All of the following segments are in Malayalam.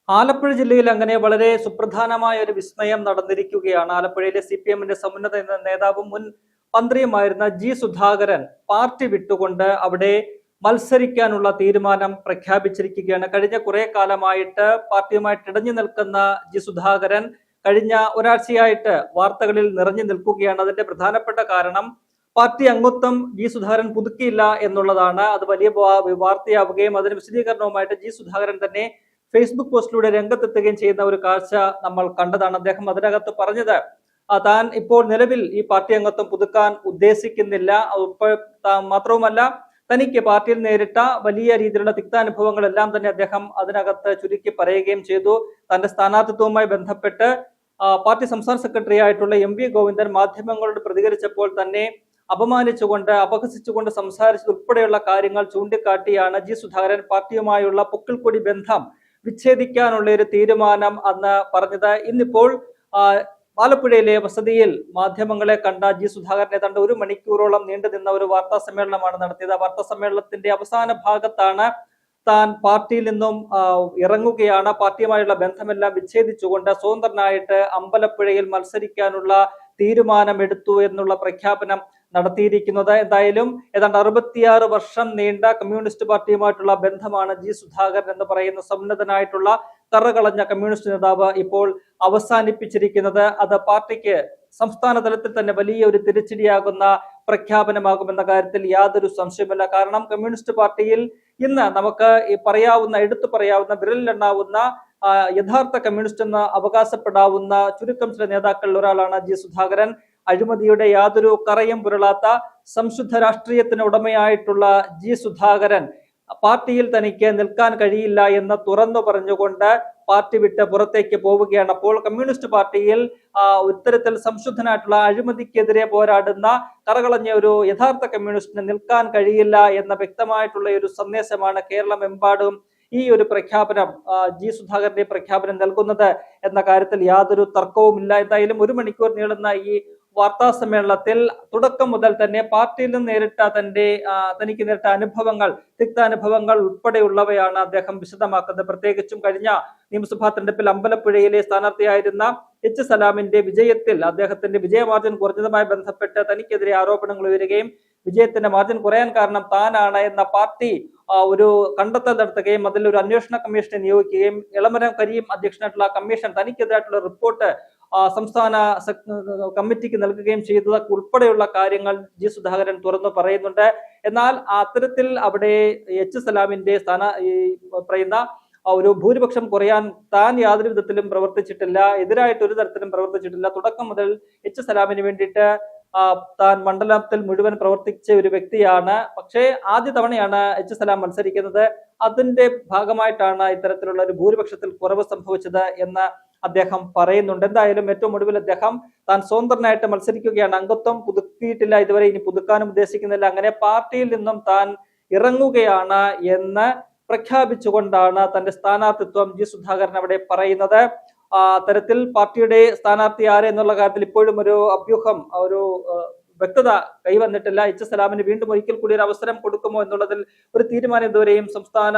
ആലപ്പുഴ ജില്ലയിൽ അങ്ങനെ വളരെ സുപ്രധാനമായ ഒരു വിസ്മയം നടന്നിരിക്കുകയാണ്. ആലപ്പുഴയിലെ CPM-ന്റെ സമുന്നത നേതാവും മുൻ മന്ത്രിയുമായിരുന്ന ജി സുധാകരൻ പാർട്ടി വിട്ടുകൊണ്ട് അവിടെ മത്സരിക്കാനുള്ള തീരുമാനം പ്രഖ്യാപിച്ചിരിക്കുകയാണ്. കഴിഞ്ഞ കുറെ കാലമായിട്ട് പാർട്ടിയുമായിട്ട് ഇടഞ്ഞു നിൽക്കുന്ന ജി സുധാകരൻ കഴിഞ്ഞ ഒരാഴ്ചയായിട്ട് വാർത്തകളിൽ നിറഞ്ഞു നിൽക്കുകയാണ്. അതിന്റെ പ്രധാനപ്പെട്ട കാരണം പാർട്ടി അംഗത്വം ജി സുധാകരൻ പുതുക്കിയില്ല എന്നുള്ളതാണ്. അത് വലിയ വാർത്തയാവുകയും അതിന് വിശദീകരണവുമായിട്ട് ജി സുധാകരൻ തന്നെ ഫേസ്ബുക്ക് പോസ്റ്റിലൂടെ രംഗത്തെത്തുകയും ചെയ്യുന്ന ഒരു കാഴ്ച നമ്മൾ കണ്ടതാണ്. അദ്ദേഹം അതിനകത്ത് പറഞ്ഞത് താൻ ഇപ്പോൾ നിലവിൽ ഈ പാർട്ടി അംഗത്വം പുതുക്കാൻ ഉദ്ദേശിക്കുന്നില്ല. മാത്രവുമല്ല, തനിക്ക് പാർട്ടിയിൽ നേരിട്ട വലിയ രീതിയിലുള്ള തിക്താനുഭവങ്ങളെല്ലാം തന്നെ അദ്ദേഹം അതിനകത്ത് ചുരുക്കി പറയുകയും ചെയ്തു. തന്റെ സ്ഥാനാർത്ഥിത്വവുമായി ബന്ധപ്പെട്ട് പാർട്ടി സംസ്ഥാന സെക്രട്ടറി ആയിട്ടുള്ള MV ഗോവിന്ദൻ മാധ്യമങ്ങളോട് പ്രതികരിച്ചപ്പോൾ തന്നെ അപമാനിച്ചുകൊണ്ട് അപഹസിച്ചുകൊണ്ട് സംസാരിച്ചതുൾപ്പെടെയുള്ള കാര്യങ്ങൾ ചൂണ്ടിക്കാട്ടിയാണ് ജി സുധാകരൻ പാർട്ടിയുമായുള്ള പൊക്കിൾക്കൊടി ബന്ധം വിച്ഛേദിക്കാനുള്ള ഒരു തീരുമാനം അന്ന് പറഞ്ഞത്. ഇന്നിപ്പോൾ ആലപ്പുഴയിലെ വസതിയിൽ മാധ്യമങ്ങളെ കണ്ട ജി സുധാകരൻ ഏതാണ്ട് 1 മണിക്കൂറോളം നീണ്ടു നിന്ന ഒരു വാർത്താ സമ്മേളനമാണ് നടത്തിയത്. ആ വാർത്താ സമ്മേളനത്തിന്റെ അവസാന ഭാഗത്താണ് താൻ പാർട്ടിയിൽ നിന്നും ഇറങ്ങുകയാണ്, പാർട്ടിയുമായുള്ള ബന്ധമെല്ലാം വിച്ഛേദിച്ചുകൊണ്ട് സ്വതന്ത്രനായിട്ട് അമ്പലപ്പുഴയിൽ മത്സരിക്കാനുള്ള തീരുമാനമെടുത്തു എന്നുള്ള പ്രഖ്യാപനം നടത്തിയിരിക്കുന്നത്. എന്തായാലും ഏതാണ്ട് 66 വർഷം നീണ്ട കമ്മ്യൂണിസ്റ്റ് പാർട്ടിയുമായിട്ടുള്ള ബന്ധമാണ് ജി സുധാകരൻ എന്ന് പറയുന്ന സമുന്നതനായിട്ടുള്ള കറകളഞ്ഞ കമ്മ്യൂണിസ്റ്റ് നേതാവ് ഇപ്പോൾ അവസാനിപ്പിച്ചിരിക്കുന്നത്. അത് പാർട്ടിക്ക് സംസ്ഥാന തലത്തിൽ തന്നെ വലിയ ഒരു തിരിച്ചടിയാകുന്ന പ്രഖ്യാപനമാകുമെന്ന കാര്യത്തിൽ യാതൊരു സംശയമില്ല. കാരണം കമ്മ്യൂണിസ്റ്റ് പാർട്ടിയിൽ ഇന്ന് നമുക്ക് എടുത്തു പറയാവുന്ന വിരലിലെണ്ണാവുന്ന യഥാർത്ഥ കമ്മ്യൂണിസ്റ്റ് എന്ന് അവകാശപ്പെടാവുന്ന ചുരുക്കം ചില നേതാക്കളിൽ ഒരാളാണ് ജി സുധാകരൻ. അഴിമതിയുടെ യാതൊരു കറയും പുരളാത്ത സംശുദ്ധ രാഷ്ട്രീയത്തിന് ഉടമയായിട്ടുള്ള ജി സുധാകരൻ പാർട്ടിയിൽ തനിക്ക് നിൽക്കാൻ കഴിയില്ല എന്ന് തുറന്നു പറഞ്ഞുകൊണ്ട് പാർട്ടി വിട്ട് പുറത്തേക്ക് പോവുകയാണ്. അപ്പോൾ കമ്മ്യൂണിസ്റ്റ് പാർട്ടിയിൽ ഇത്തരത്തിൽ സംശുദ്ധനായിട്ടുള്ള അഴിമതിക്കെതിരെ പോരാടുന്ന കറകളഞ്ഞ ഒരു യഥാർത്ഥ കമ്മ്യൂണിസ്റ്റിന് നിൽക്കാൻ കഴിയില്ല എന്ന വ്യക്തമായിട്ടുള്ള ഒരു സന്ദേശമാണ് കേരളമെമ്പാടും ഈ ഒരു പ്രഖ്യാപനം, ജി സുധാകരന്റെ പ്രഖ്യാപനം നൽകുന്നത് എന്ന കാര്യത്തിൽ യാതൊരു തർക്കവുമില്ല. എന്തായാലും 1 മണിക്കൂർ നീളുന്ന ഈ വാർത്താ സമ്മേളനത്തിൽ തുടക്കം മുതൽ തന്നെ പാർട്ടിയിൽ നിന്ന് തനിക്ക് നേരിട്ട അനുഭവങ്ങൾ, തിക്താനുഭവങ്ങൾ ഉൾപ്പെടെയുള്ളവയാണ് അദ്ദേഹം വിശദമാക്കുന്നത്. പ്രത്യേകിച്ചും കഴിഞ്ഞ നിയമസഭാ തെരഞ്ഞെടുപ്പിൽ അമ്പലപ്പുഴയിലെ സ്ഥാനാർത്ഥിയായിരുന്ന H സലാമിന്റെ വിജയത്തിൽ അദ്ദേഹത്തിന്റെ വിജയമാർജിൻ കുറഞ്ഞതുമായി ബന്ധപ്പെട്ട് തനിക്കെതിരെ ആരോപണങ്ങൾ ഉയരുകയും വിജയത്തിന്റെ മാർജിൻ കുറയാൻ കാരണം താനാണ് എന്ന പാർട്ടി ഒരു കണ്ടെത്തൽ നടത്തുകയും അതിൽ ഒരു അന്വേഷണ കമ്മീഷനെ നിയോഗിക്കുകയും എളമരം കരീം അധ്യക്ഷനായിട്ടുള്ള കമ്മീഷൻ തനിക്കെതിരായിട്ടുള്ള റിപ്പോർട്ട് സംസ്ഥാന കമ്മിറ്റിക്ക് നൽകുകയും ചെയ്തതൊക്കെ ഉൾപ്പെടെയുള്ള കാര്യങ്ങൾ ജി സുധാകരൻ തുറന്നു പറയുന്നുണ്ട്. എന്നാൽ അത്തരത്തിൽ അവിടെ H സലാമിന്റെ പറയുന്ന ഒരു ഭൂരിപക്ഷം കുറയാൻ താൻ യാതൊരു വിധത്തിലും പ്രവർത്തിച്ചിട്ടില്ല, എതിരായിട്ട് ഒരു തരത്തിലും പ്രവർത്തിച്ചിട്ടില്ല. തുടക്കം മുതൽ H സലാമിന് വേണ്ടിയിട്ട് താൻ മണ്ഡലത്തിൽ മുഴുവൻ പ്രവർത്തിച്ച ഒരു വ്യക്തിയാണ്. പക്ഷേ ആദ്യ തവണയാണ് H സലാം മത്സരിക്കുന്നത്. അതിന്റെ ഭാഗമായിട്ടാണ് ഇത്തരത്തിലുള്ള ഒരു ഭൂരിപക്ഷത്തിൽ കുറവ് സംഭവിച്ചത് എന്ന് അദ്ദേഹം പറയുന്നുണ്ട്. എന്തായാലും ഏറ്റവും ഒടുവിൽ അദ്ദേഹം താൻ സ്വതന്ത്രനായിട്ട് മത്സരിക്കുകയാണ്. അംഗത്വം പുതുക്കിയിട്ടില്ല ഇതുവരെ, ഇനി പുതുക്കാനും ഉദ്ദേശിക്കുന്നില്ല. അങ്ങനെ പാർട്ടിയിൽ നിന്നും താൻ ഇറങ്ങുകയാണ് എന്ന് പ്രഖ്യാപിച്ചുകൊണ്ടാണ് തന്റെ സ്ഥാനാർത്ഥിത്വം ജി സുധാകരൻ അവിടെ പറയുന്നത്. തരത്തിൽ പാർട്ടിയുടെ സ്ഥാനാർത്ഥി ആരെ എന്നുള്ള കാര്യത്തിൽ ഇപ്പോഴും ഒരു അഭ്യൂഹം, ഒരു വ്യക്തത കൈവന്നിട്ടില്ല. H സലാമിന് വീണ്ടും ഒരിക്കൽ കൂടി ഒരു അവസരം കൊടുക്കുമോ എന്നുള്ളതിൽ ഒരു തീരുമാനം ഇതുവരെയും സംസ്ഥാന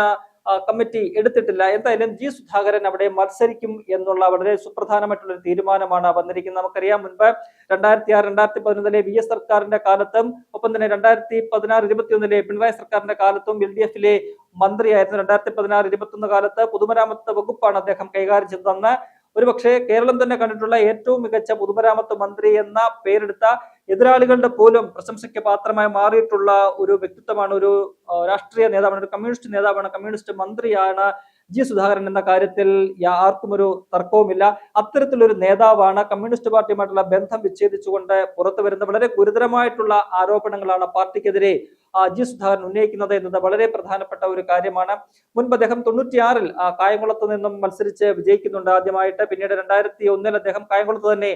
കമ്മിറ്റി എടുത്തിട്ടില്ല. എന്തായാലും ജി സുധാകരൻ അവിടെ മത്സരിക്കും എന്നുള്ള വളരെ സുപ്രധാനമായിട്ടുള്ള ഒരു തീരുമാനമാണ് വന്നിരിക്കുന്നത്. നമുക്കറിയാം, മുൻപ് 2006, 2011 VS സർക്കാരിന്റെ കാലത്തും ഒപ്പം തന്നെ 2016-21 പിണറായി സർക്കാരിന്റെ കാലത്തും LDF-ലെ മന്ത്രിയായിരുന്നു. 2016-21 കാലത്ത് പൊതുമരാമത്ത് വകുപ്പാണ് അദ്ദേഹം കൈകാര്യം ചെയ്തതെന്ന് ഒരുപക്ഷെ കേരളം തന്നെ കണ്ടിട്ടുള്ള ഏറ്റവും മികച്ച പൊതുമരാമത്ത് മന്ത്രി എന്ന പേരെടുത്ത എതിരാളികളുടെ പോലും പ്രശംസയ്ക്ക് പാത്രമായി മാറിയിട്ടുള്ള ഒരു വ്യക്തിത്വമാണ്, ഒരു രാഷ്ട്രീയ നേതാവാണ്, ഒരു കമ്മ്യൂണിസ്റ്റ് നേതാവാണ്, കമ്മ്യൂണിസ്റ്റ് മന്ത്രിയാണ് ജി സുധാകരൻ എന്ന കാര്യത്തിൽ ആർക്കും ഒരു തർക്കവുമില്ല. അത്തരത്തിലൊരു നേതാവാണ്. കമ്മ്യൂണിസ്റ്റ് പാർട്ടിയുമായിട്ടുള്ള ബന്ധം വിച്ഛേദിച്ചുകൊണ്ട് പുറത്തു വരുന്ന വളരെ ഗുരുതരമായിട്ടുള്ള ആരോപണങ്ങളാണ് പാർട്ടിക്കെതിരെ ജി സുധാകരൻ ഉന്നയിക്കുന്നത് എന്നത് വളരെ പ്രധാനപ്പെട്ട ഒരു കാര്യമാണ്. മുൻപ് അദ്ദേഹം 96-ൽ കായംകുളത്ത് നിന്നും മത്സരിച്ച് വിജയിക്കുന്നുണ്ട് ആദ്യമായിട്ട്. പിന്നീട് 2001-ൽ അദ്ദേഹം കായംകുളത്ത് തന്നെ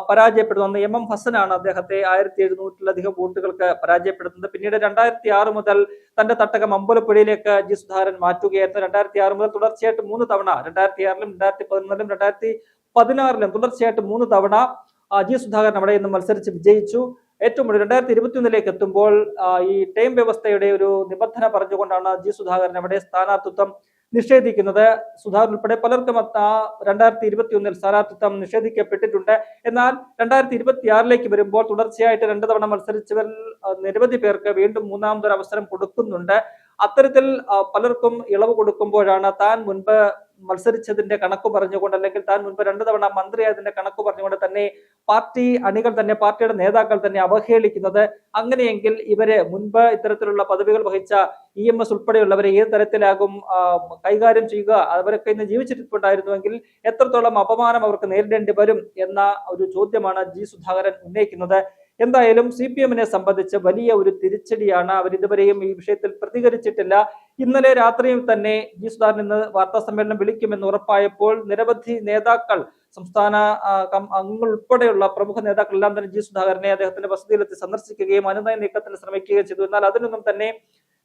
പരാജയപ്പെടുന്നു. MM ഹസനാണ് അദ്ദേഹത്തെ 1700-ലധികം വോട്ടുകൾക്ക് പരാജയപ്പെടുത്തുന്നത്. പിന്നീട് 2006 മുതൽ തന്റെ തട്ടകം അമ്പലപ്പുഴയിലേക്ക് ജി സുധാകരൻ മാറ്റുകയായിരുന്നു. 2006 മുതൽ തുടർച്ചയായിട്ട് 3 തവണ, 2006-ലും 2011-ലും 2016-ലും തുടർച്ചയായിട്ട് 3 തവണ ജി സുധാകരൻ അവിടെ നിന്ന് മത്സരിച്ച് വിജയിച്ചു. ഏറ്റവും 2021-ലേക്ക് എത്തുമ്പോൾ ഈ ടൈം വ്യവസ്ഥയുടെ ഒരു നിബന്ധന പറഞ്ഞുകൊണ്ടാണ് ജി സുധാകരൻ അവിടെ സ്ഥാനാർത്ഥിത്വം നിഷേധിക്കുന്നത്. സുധാകരൻ ഉൾപ്പെടെ പലർക്കും 2021 സ്ഥാനാർത്ഥിത്വം നിഷേധിക്കപ്പെട്ടിട്ടുണ്ട്. എന്നാൽ 2026 വരുമ്പോൾ തുടർച്ചയായിട്ട് 2 തവണ മത്സരിച്ചവരിൽ നിരവധി പേർക്ക് വീണ്ടും മൂന്നാമതൊരു അവസരം കൊടുക്കുന്നുണ്ട്. അത്തരത്തിൽ പലർക്കും ഇളവ് കൊടുക്കുമ്പോഴാണ് താൻ മുൻപ് മത്സരിച്ചതിന്റെ കണക്ക് പറഞ്ഞുകൊണ്ട്, അല്ലെങ്കിൽ താൻ മുൻപ് 2 തവണ മന്ത്രിയായതിന്റെ കണക്ക് പറഞ്ഞുകൊണ്ട് തന്നെ പാർട്ടി അണികൾ തന്നെ, പാർട്ടിയുടെ നേതാക്കൾ തന്നെ അവഹേളിക്കുന്നത്. അങ്ങനെയെങ്കിൽ ഇവരെ മുൻപ് ഇത്തരത്തിലുള്ള പദവികൾ വഹിച്ച EMS ഉൾപ്പെടെയുള്ളവരെ ഏത് തരത്തിലാകും കൈകാര്യം ചെയ്യുക? അവരൊക്കെ ഇന്ന് ജീവിച്ചിട്ടുണ്ടായിരുന്നുവെങ്കിൽ എത്രത്തോളം അപമാനം അവർക്ക് നേരിടേണ്ടി വരും എന്ന ഒരു ചോദ്യമാണ് ജി സുധാകരൻ ഉന്നയിക്കുന്നത്. എന്തായാലും CPM-നെ സംബന്ധിച്ച് വലിയ ഒരു തിരിച്ചടിയാണ്. അവർ ഇതുവരെയും ഈ വിഷയത്തിൽ പ്രതികരിച്ചിട്ടില്ല. ഇന്നലെ രാത്രിയിൽ തന്നെ ജി സുധാകരൻ ഇന്ന് വാർത്താ സമ്മേളനം വിളിക്കുമെന്ന് ഉറപ്പായപ്പോൾ നിരവധി നേതാക്കൾ, സംസ്ഥാന അംഗങ്ങൾ ഉൾപ്പെടെയുള്ള പ്രമുഖ നേതാക്കളെല്ലാം തന്നെ ജി സുധാകരനെ അദ്ദേഹത്തിന്റെ വസതിയിലെത്തി സന്ദർശിക്കുകയും അനുനയ നീക്കത്തിന് ശ്രമിക്കുകയും ചെയ്തു. എന്നാൽ അതിനൊന്നും തന്നെ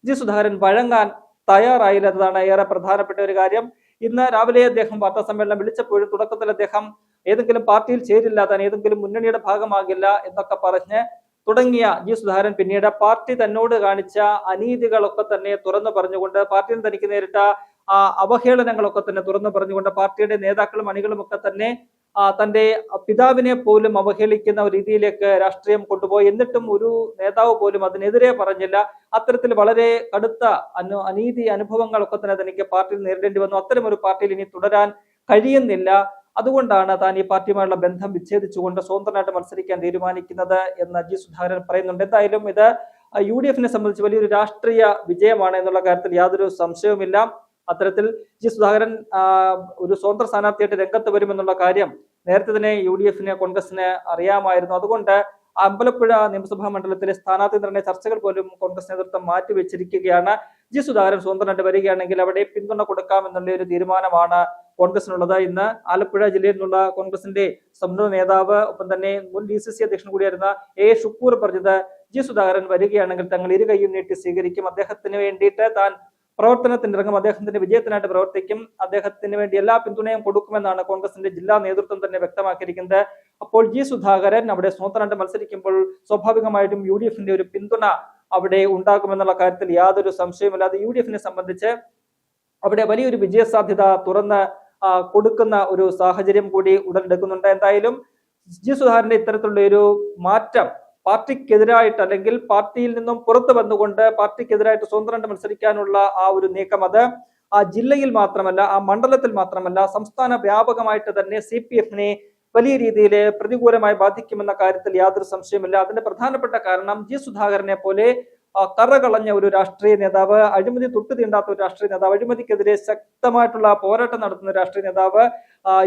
ജി സുധാകരൻ വഴങ്ങാൻ തയ്യാറായില്ല എന്നതാണ് ഏറെ പ്രധാനപ്പെട്ട ഒരു കാര്യം. ഇന്ന് രാവിലെ അദ്ദേഹം വാർത്താ സമ്മേളനം വിളിച്ചപ്പോഴും തുടക്കത്തിൽ അദ്ദേഹം ഏതെങ്കിലും പാർട്ടിയിൽ ചേരില്ല, താൻ ഏതെങ്കിലും മുന്നണിയുടെ ഭാഗമാകില്ല എന്നൊക്കെ പറഞ്ഞ് തുടങ്ങിയ ജി സുധാകരൻ പിന്നീട് പാർട്ടി തന്നോട് കാണിച്ച അനീതികളൊക്കെ തന്നെ തുറന്നു പറഞ്ഞുകൊണ്ട്, പാർട്ടിയിൽ തനിക്ക് നേരിട്ട അവഹേളനങ്ങളൊക്കെ തന്നെ തുറന്നു പറഞ്ഞുകൊണ്ട്, പാർട്ടിയുടെ നേതാക്കളും അണികളും ഒക്കെ തന്നെ തന്റെ പിതാവിനെ പോലും അവഹേളിക്കുന്ന ഒരു രീതിയിലേക്ക് രാഷ്ട്രീയം കൊണ്ടുപോയി. എന്നിട്ടും ഒരു നേതാവ് പോലും അതിനെതിരെ പറഞ്ഞില്ല. അത്തരത്തിൽ വളരെ കടുത്ത അനീതി അനുഭവങ്ങളൊക്കെ തന്നെ തനിക്ക് പാർട്ടിയിൽ നേരിടേണ്ടി വന്നു. അത്തരം ഒരു പാർട്ടിയിൽ ഇനി തുടരാൻ കഴിയുന്നില്ല. അതുകൊണ്ടാണ് താൻ ഈ പാർട്ടിയുമായുള്ള ബന്ധം വിച്ഛേദിച്ചുകൊണ്ട് സ്വതന്ത്രനായിട്ട് മത്സരിക്കാൻ തീരുമാനിക്കുന്നത് എന്ന് ജി സുധാകരൻ പറയുന്നുണ്ട്. എന്തായാലും ഇത് UDF-നെ സംബന്ധിച്ച് വലിയൊരു രാഷ്ട്രീയ വിജയമാണ് എന്നുള്ള കാര്യത്തിൽ യാതൊരു സംശയവുമില്ല. അത്തരത്തിൽ ജി സുധാകരൻ ഒരു സ്വതന്ത്ര സ്ഥാനാർത്ഥിയായിട്ട് രംഗത്ത് വരുമെന്നുള്ള കാര്യം നേരത്തെ തന്നെ UDF-ന്, കോൺഗ്രസിന് അറിയാമായിരുന്നു. അതുകൊണ്ട് അമ്പലപ്പുഴ നിയമസഭാ മണ്ഡലത്തിലെ സ്ഥാനാർത്ഥി നിർണയ ചർച്ചകൾ പോലും കോൺഗ്രസ് നേതൃത്വം മാറ്റിവെച്ചിരിക്കുകയാണ്. ജി സുധാകരൻ സ്വതന്ത്രനായിട്ട് വരികയാണെങ്കിൽ അവിടെ പിന്തുണ കൊടുക്കാമെന്നുള്ള ഒരു തീരുമാനമാണ് കോൺഗ്രസിനുള്ളത്. ഇന്ന് ആലപ്പുഴ ജില്ലയിൽ നിന്നുള്ള കോൺഗ്രസിന്റെ സമുന്നത നേതാവ്, ഒപ്പം തന്നെ മുൻ DCC അധ്യക്ഷൻ കൂടിയായിരുന്ന A ഷുക്കൂർ പറഞ്ഞത്, ജി സുധാകരൻ വരികയാണെങ്കിൽ തങ്ങൾ ഇരു കൈയും നീട്ടി സ്വീകരിക്കും, അദ്ദേഹത്തിന് വേണ്ടിയിട്ട് താൻ പ്രവർത്തനത്തിനിറങ്ങും, അദ്ദേഹത്തിന്റെ വിജയത്തിനായിട്ട് പ്രവർത്തിക്കും, അദ്ദേഹത്തിന് വേണ്ടി എല്ലാ പിന്തുണയും കൊടുക്കുമെന്നാണ് കോൺഗ്രസിന്റെ ജില്ലാ നേതൃത്വം തന്നെ വ്യക്തമാക്കിയിരിക്കുന്നത്. അപ്പോൾ ജി സുധാകരൻ അവിടെ സ്വതന്ത്രനായിട്ട് മത്സരിക്കുമ്പോൾ സ്വാഭാവികമായിട്ടും UDF-ന്റെ ഒരു പിന്തുണ അവിടെ ഉണ്ടാകുമെന്നുള്ള കാര്യത്തിൽ യാതൊരു സംശയവുമില്ല. അത് UDF-നെ സംബന്ധിച്ച് അവിടെ വലിയൊരു വിജയസാധ്യത തുറന്ന് കൊടുക്കുന്ന ഒരു സാഹചര്യം കൂടി ഉടലെടുക്കുന്നുണ്ട്. എന്തായാലും ജി സുധാകരന്റെ ഇത്തരത്തിലുള്ള ഒരു മാറ്റം പാർട്ടിക്കെതിരായിട്ട്, അല്ലെങ്കിൽ പാർട്ടിയിൽ നിന്നും പുറത്തു വന്നുകൊണ്ട് പാർട്ടിക്കെതിരായിട്ട് സ്വതന്ത്രമായിട്ട് മത്സരിക്കാനുള്ള ആ ഒരു നീക്കം, അത് ആ ജില്ലയിൽ മാത്രമല്ല, ആ മണ്ഡലത്തിൽ മാത്രമല്ല, സംസ്ഥാന വ്യാപകമായിട്ട് തന്നെ CPF-നെ വലിയ രീതിയിൽ പ്രതികൂലമായി ബാധിക്കുമെന്ന കാര്യത്തിൽ യാതൊരു സംശയമില്ല. അതിന്റെ പ്രധാനപ്പെട്ട കാരണം ജി സുധാകരനെ പോലെ കറകളഞ്ഞ ഒരു രാഷ്ട്രീയ നേതാവ്, അഴിമതി തൊട്ടു തീണ്ടാത്ത ഒരു രാഷ്ട്രീയ നേതാവ്, അഴിമതിക്കെതിരെ ശക്തമായിട്ടുള്ള പോരാട്ടം നടത്തുന്ന രാഷ്ട്രീയ നേതാവ്,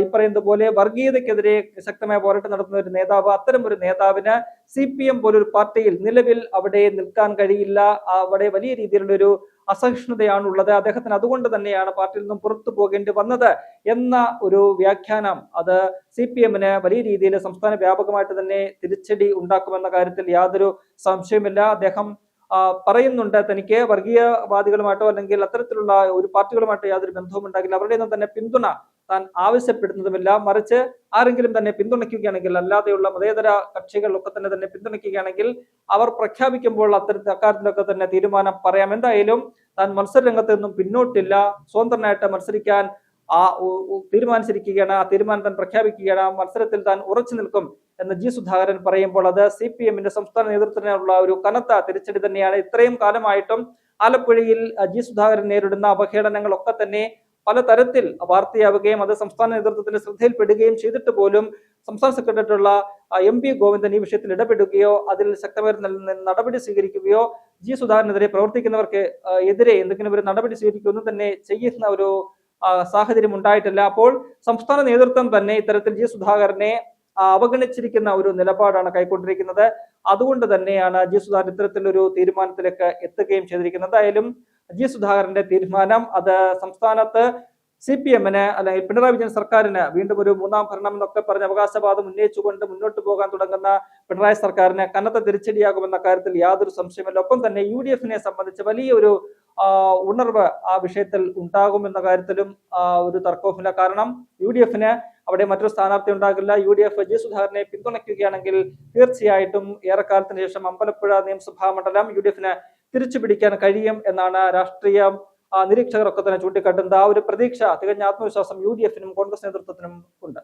ഈ പറയുന്നത് പോലെ വർഗീയതയ്ക്കെതിരെ ശക്തമായ പോരാട്ടം നടത്തുന്ന ഒരു നേതാവ്, അത്തരം ഒരു നേതാവിന് CPM പോലൊരു പാർട്ടിയിൽ നിലവിൽ അവിടെ നിൽക്കാൻ കഴിയില്ല. അവിടെ വലിയ രീതിയിലുള്ള ഒരു അസഹിഷ്ണുതയാണുള്ളത്. അദ്ദേഹത്തിന് അതുകൊണ്ട് തന്നെയാണ് പാർട്ടിയിൽ നിന്നും പുറത്തു പോകേണ്ടി വന്നത് എന്ന ഒരു വ്യാഖ്യാനം അത് CPM-ന് വലിയ രീതിയിൽ സംസ്ഥാന വ്യാപകമായിട്ട് തന്നെ തിരിച്ചടി ഉണ്ടാക്കുമെന്ന കാര്യത്തിൽ യാതൊരു സംശയമില്ല. അദ്ദേഹം പറയുന്നുണ്ട്, തനിക്ക് വർഗീയവാദികളുമായിട്ടോ അല്ലെങ്കിൽ അത്തരത്തിലുള്ള ഒരു പാർട്ടികളുമായിട്ടോ യാതൊരു ബന്ധവും ഉണ്ടാകില്ല, അവരുടെ ഒന്നും തന്നെ പിന്തുണ താൻ ആവശ്യപ്പെടുന്നതുമില്ല. മറിച്ച് ആരെങ്കിലും തന്നെ പിന്തുണയ്ക്കുകയാണെങ്കിൽ, അല്ലാതെയുള്ള മതേതര കക്ഷികളൊക്കെ തന്നെ പിന്തുണയ്ക്കുകയാണെങ്കിൽ അവർ പ്രഖ്യാപിക്കുമ്പോൾ അക്കാര്യത്തിലൊക്കെ തന്നെ തീരുമാനം പറയാം. എന്തായാലും താൻ മത്സര രംഗത്ത് നിന്നും പിന്നോട്ടില്ല, സ്വതന്ത്രനായിട്ട് മത്സരിക്കാൻ തീരുമാനിച്ചിരിക്കുകയാണ്. ആ തീരുമാനം താൻ പ്രഖ്യാപിക്കുകയാണ്. ആ മത്സരത്തിൽ താൻ ഉറച്ചു നിൽക്കും എന്ന് ജി സുധാകരൻ പറയുമ്പോൾ അത് CPM-ന്റെ സംസ്ഥാന നേതൃത്വത്തിനുള്ള ഒരു കനത്ത തിരിച്ചടി തന്നെയാണ്. ഇത്രയും കാലമായിട്ടും ആലപ്പുഴയിൽ ജി സുധാകരൻ നേരിടുന്ന അവഹേളനങ്ങളൊക്കെ തന്നെ പലതരത്തിൽ വാർത്തയാവുകയും അത് സംസ്ഥാന നേതൃത്വത്തിന്റെ ശ്രദ്ധയിൽപ്പെടുകയും ചെയ്തിട്ട് പോലും സംസ്ഥാന സെക്രട്ടറിയുള്ള MP ഗോവിന്ദൻ ഈ വിഷയത്തിൽ ഇടപെടുകയോ അതിൽ ശക്തമായ നടപടി സ്വീകരിക്കുകയോ ജി സുധാകരനെതിരെ പ്രവർത്തിക്കുന്നവർക്ക് എതിരെ എന്തെങ്കിലും ഒരു നടപടി സ്വീകരിക്കുകയൊന്നും തന്നെ ചെയ്യുന്ന ഒരു സാഹചര്യം ഉണ്ടായിട്ടില്ല. അപ്പോൾ സംസ്ഥാന നേതൃത്വം തന്നെ ഇത്തരത്തിൽ ജി സുധാകരനെ അവഗണിച്ചിരിക്കുന്ന ഒരു നിലപാടാണ് കൈക്കൊണ്ടിരിക്കുന്നത്. അതുകൊണ്ട് തന്നെയാണ് ജി സുധാകരൻ ഇത്തരത്തിലൊരു തീരുമാനത്തിലേക്ക് എത്തുകയും ചെയ്തിരിക്കുന്നത്. എന്തായാലും ജി സുധാകരന്റെ തീരുമാനം അത് സംസ്ഥാനത്ത് CPM-ന് അല്ലെങ്കിൽ പിണറായി വിജയൻ സർക്കാരിന് വീണ്ടും ഒരു മൂന്നാം ഭരണം എന്നൊക്കെ പറഞ്ഞ് അവകാശവാദം ഉന്നയിച്ചുകൊണ്ട് മുന്നോട്ട് പോകാൻ തുടങ്ങുന്ന പിണറായി സർക്കാരിന് കനത്ത തിരിച്ചടിയാകുമെന്ന കാര്യത്തിൽ യാതൊരു സംശയമില്ല. ഒപ്പം തന്നെ UDF-നെ സംബന്ധിച്ച് വലിയൊരു ഉണർവ് ആ വിഷയത്തിൽ ഉണ്ടാകുമെന്ന കാര്യത്തിലും ഒരു തർക്കവുമില്ല. കാരണം UDF-ന് അവിടെ മറ്റൊരു സ്ഥാനാർത്ഥി ഉണ്ടാകില്ല. UDF ജി സുധാകരനെ പിന്തുണയ്ക്കുകയാണെങ്കിൽ തീർച്ചയായിട്ടും ഏറെക്കാലത്തിന് ശേഷം അമ്പലപ്പുഴ നിയമസഭാ മണ്ഡലം UDF-ന് തിരിച്ചു പിടിക്കാൻ കഴിയും എന്നാണ് രാഷ്ട്രീയ നിരീക്ഷകരൊക്കെ തന്നെ ചൂണ്ടിക്കാട്ടുന്നത്. ആ ഒരു പ്രതീക്ഷ, തികഞ്ഞ ആത്മവിശ്വാസം UDF-നും കോൺഗ്രസ് നേതൃത്വത്തിനും ഉണ്ട്.